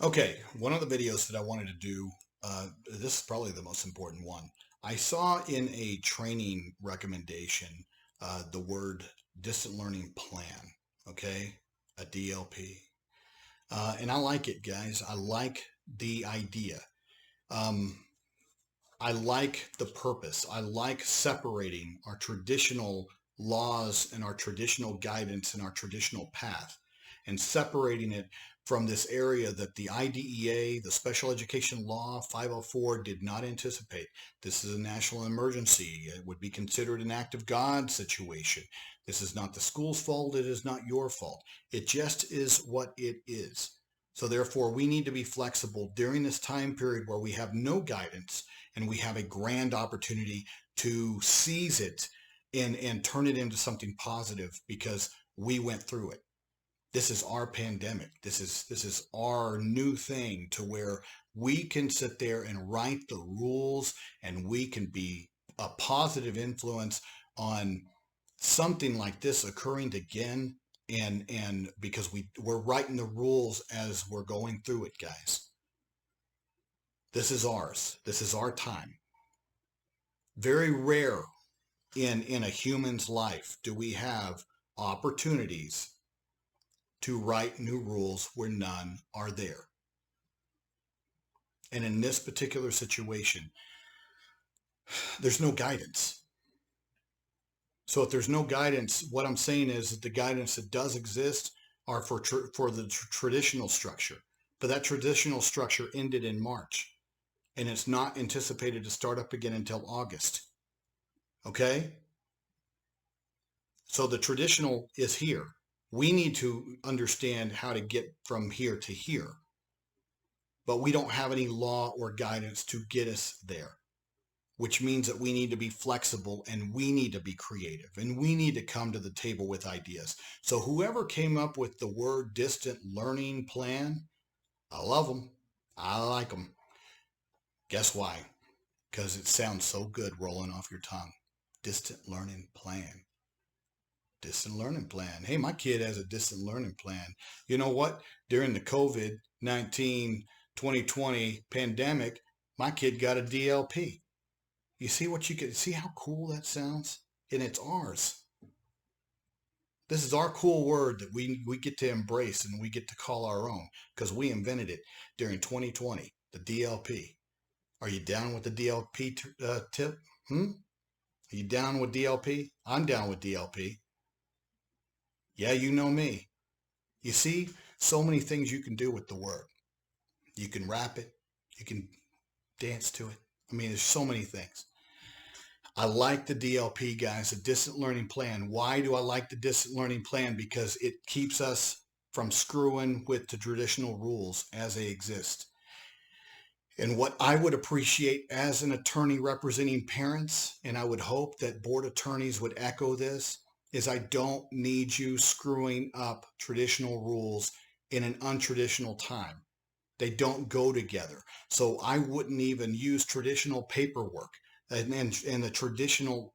Okay, one of the videos that I wanted to do, this is probably the most important one. I saw in a training recommendation the word distant learning plan, okay, a DLP. And I like it, guys. I like the idea. Um, I like the purpose. I like separating our traditional laws and our traditional guidance and our traditional path and separating it from this area that the IDEA, the Special Education Law 504, did not anticipate. This is a national emergency. It would be considered an act of God situation. This is not the school's fault. It is not your fault. It just is what it is. So therefore, we need to be flexible during this time period where we have no guidance and we have a grand opportunity to seize it and turn it into something positive because we went through it. This is our pandemic. This is our new thing to where we can sit there and write the rules and we can be a positive influence on something like this occurring again, and because we're writing the rules as we're going through it, guys. This is ours. This is our time. Very rare in a human's life do we have opportunities to write new rules where none are there. And in this particular situation, there's no guidance. So if there's no guidance, what I'm saying is that the guidance that does exist are for the traditional structure. But that traditional structure ended in March, and it's not anticipated to start up again until August. Okay? So the traditional is here. We need to understand how to get from here to here, but we don't have any law or guidance to get us there, which means that we need to be flexible and we need to be creative and we need to come to the table with ideas. So whoever came up with the word distant learning plan, I love them. I like them. Guess why? Because it sounds so good rolling off your tongue. Distant learning plan. Distant learning plan. Hey, my kid has a distant learning plan. You know what? During the COVID-19 2020 pandemic, my kid got a DLP. You see what you can see how cool that sounds? And it's ours. This is our cool word that we get to embrace and we get to call our own because we invented it during 2020, the DLP. Are you down with the DLP tip? Are you down with DLP? I'm down with DLP. Yeah, you know me. You see, so many things you can do with the word. You can rap it, you can dance to it. I mean, there's so many things. I like the DLP, guys, the distant learning plan. Why do I like the distant learning plan? Because it keeps us from screwing with the traditional rules as they exist. And what I would appreciate as an attorney representing parents, and I would hope that board attorneys would echo this, is I don't need you screwing up traditional rules in an untraditional time. They don't go together. So I wouldn't even use traditional paperwork and the traditional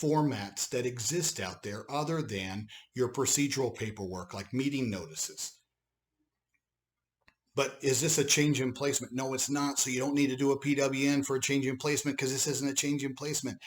formats that exist out there other than your procedural paperwork like meeting notices. But is this a change in placement? No, it's not. So you don't need to do a PWN for a change in placement because this isn't a change in placement.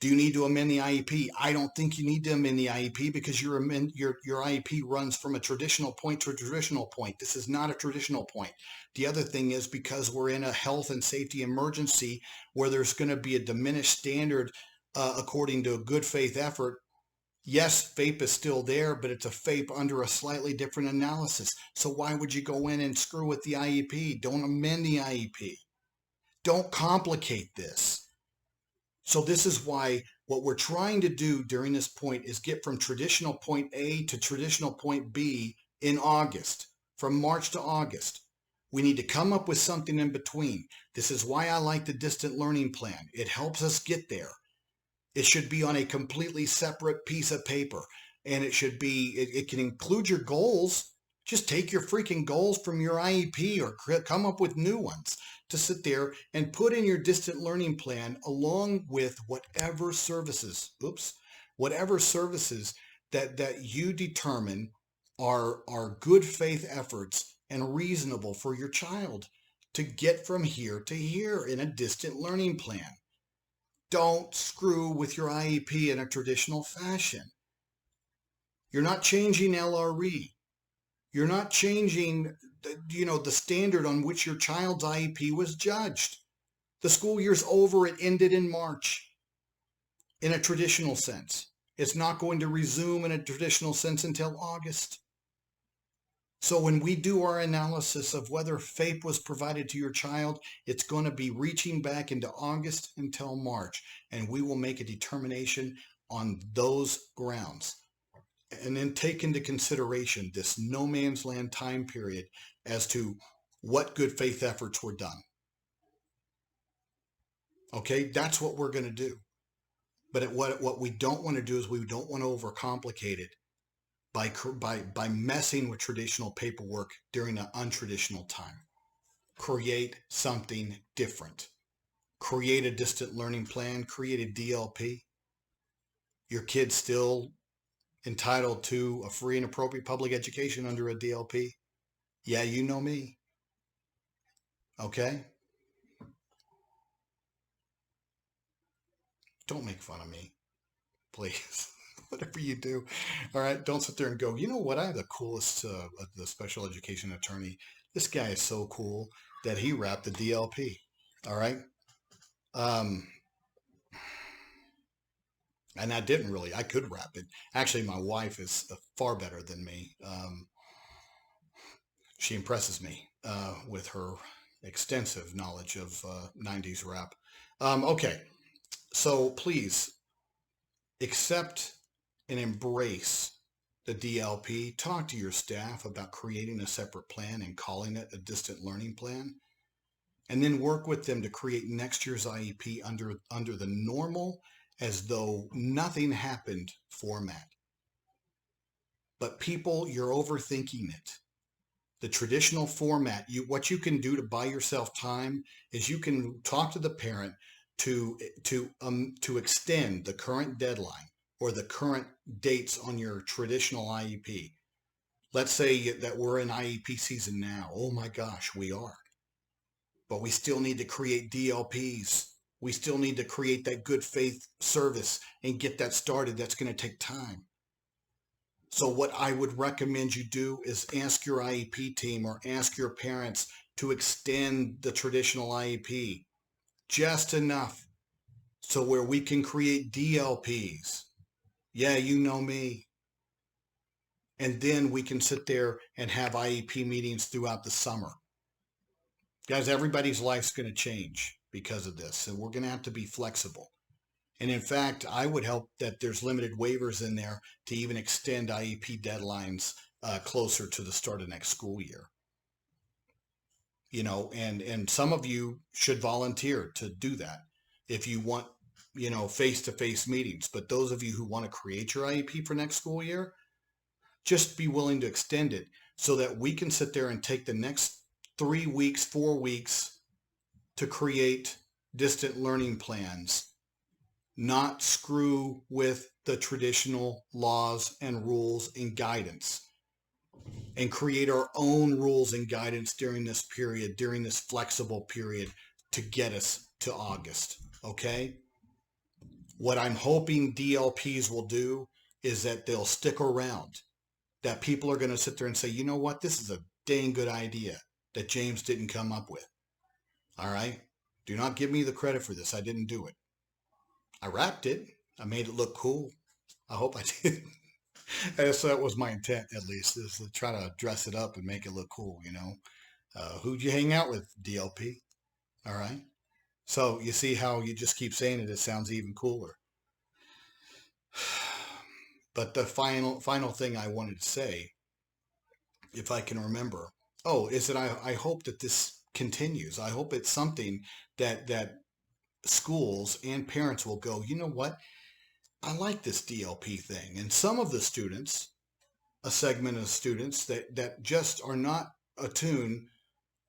Do you need to amend the IEP? I don't think you need to amend the IEP because your IEP runs from a traditional point to a traditional point. This is not a traditional point. The other thing is because we're in a health and safety emergency where there's going to be a diminished standard according to a good faith effort. Yes, FAPE is still there, but it's a FAPE under a slightly different analysis. So why would you go in and screw with the IEP? Don't amend the IEP. Don't complicate this. So this is why what we're trying to do during this point is get from traditional point A to traditional point B in August, from March to August. We need to come up with something in between. This is why I like the distant learning plan. It helps us get there. It should be on a completely separate piece of paper, and it can include your goals. Just take your freaking goals from your IEP or come up with new ones to sit there and put in your distant learning plan along with whatever services, whatever services that you determine are good faith efforts and reasonable for your child to get from here to here in a distant learning plan. Don't screw with your IEP in a traditional fashion. You're not changing LRE. You're not changing the standard on which your child's IEP was judged. The school year's over. It ended in March in a traditional sense. It's not going to resume in a traditional sense until August. So when we do our analysis of whether FAPE was provided to your child, it's going to be reaching back into August until March, and we will make a determination on those grounds. And then take into consideration this no man's land time period as to what good faith efforts were done. Okay, that's what we're going to do. But what we don't want to do is we don't want to overcomplicate it by messing with traditional paperwork during an untraditional time. Create something different. Create a distant learning plan. Create a DLP. Your kid's still entitled to a free and appropriate public education under a DLP. Yeah, you know me. Okay? Don't make fun of me, please. Whatever you do. All right, don't sit there and go, you know what, I have the coolest the special education attorney. This guy is so cool that he wrapped the DLP. All right? And I didn't really. I could wrap it. Actually, my wife is far better than me. She impresses me with her extensive knowledge of 90s rap. Okay, so please accept and embrace the DLP. Talk to your staff about creating a separate plan and calling it a distant learning plan. And then work with them to create next year's IEP under the normal, as though nothing happened format. But people, you're overthinking it. The traditional format, what you can do to buy yourself time is you can talk to the parent to extend the current deadline or the current dates on your traditional IEP. Let's say that we're in IEP season now. Oh my gosh, we are. But we still need to create DLPs. We still need to create that good faith service and get that started. That's going to take time. So what I would recommend you do is ask your IEP team or ask your parents to extend the traditional IEP just enough so where we can create DLPs. Yeah, you know me. And then we can sit there and have IEP meetings throughout the summer. Guys, everybody's life's going to change because of this. And we're going to have to be flexible. And in fact, I would hope that there's limited waivers in there to even extend IEP deadlines closer to the start of next school year. And some of you should volunteer to do that if you want, face-to-face meetings. But those of you who want to create your IEP for next school year, just be willing to extend it so that we can sit there and take the next 3 weeks, 4 weeks to create distant learning plans, not screw with the traditional laws and rules and guidance, and create our own rules and guidance during this period, during this flexible period to get us to August, okay? What I'm hoping DLPs will do is that they'll stick around, that people are going to sit there and say, you know what, this is a dang good idea that James didn't come up with. All right? Do not give me the credit for this. I didn't do it. I wrapped it. I made it look cool. I hope I did. So that was my intent, at least, is to try to dress it up and make it look cool, Who'd you hang out with, DLP? All right? So you see how you just keep saying it sounds even cooler. But the final thing I wanted to say, if I can remember, is that I hope that this continues. I hope it's something that schools and parents will go, you know what? I like this DLP thing. And some of the students, a segment of students that just are not attuned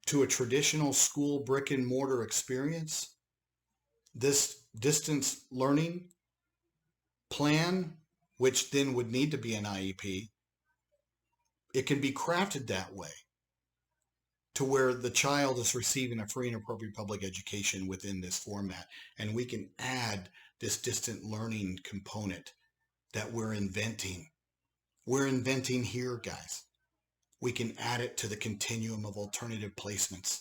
to a traditional school brick and mortar experience, this distance learning plan, which then would need to be an IEP, it can be crafted that way. to where the child is receiving a free and appropriate public education within this format. And we can add this distant learning component that we're inventing. We're inventing here, guys. We can add it to the continuum of alternative placements.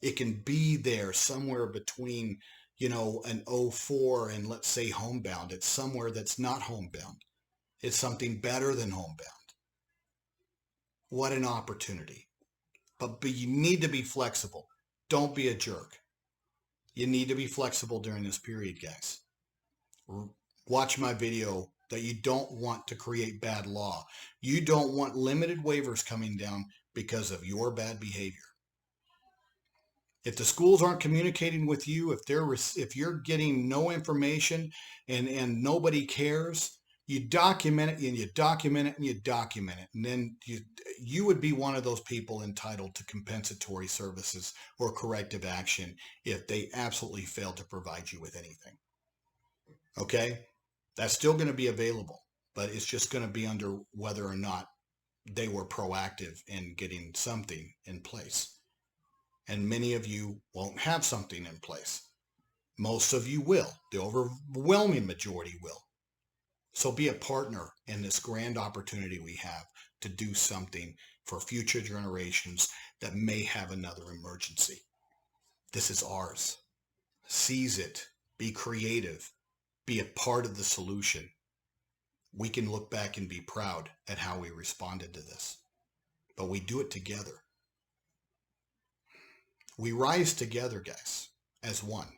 It can be there somewhere between, an 04 and let's say homebound. It's somewhere that's not homebound. It's something better than homebound. What an opportunity. But you need to be flexible. Don't be a jerk. You need to be flexible during this period, guys. Watch my video that you don't want to create bad law. You don't want limited waivers coming down because of your bad behavior. If the schools aren't communicating with you, if you're getting no information and nobody cares, you document it and you document it and you document it. And then you would be one of those people entitled to compensatory services or corrective action if they absolutely fail to provide you with anything. Okay? That's still going to be available, but it's just going to be under whether or not they were proactive in getting something in place. And many of you won't have something in place. Most of you will. The overwhelming majority will. So be a partner in this grand opportunity we have to do something for future generations that may have another emergency. This is ours. Seize it. Be creative. Be a part of the solution. We can look back and be proud at how we responded to this. But we do it together. We rise together, guys, as one.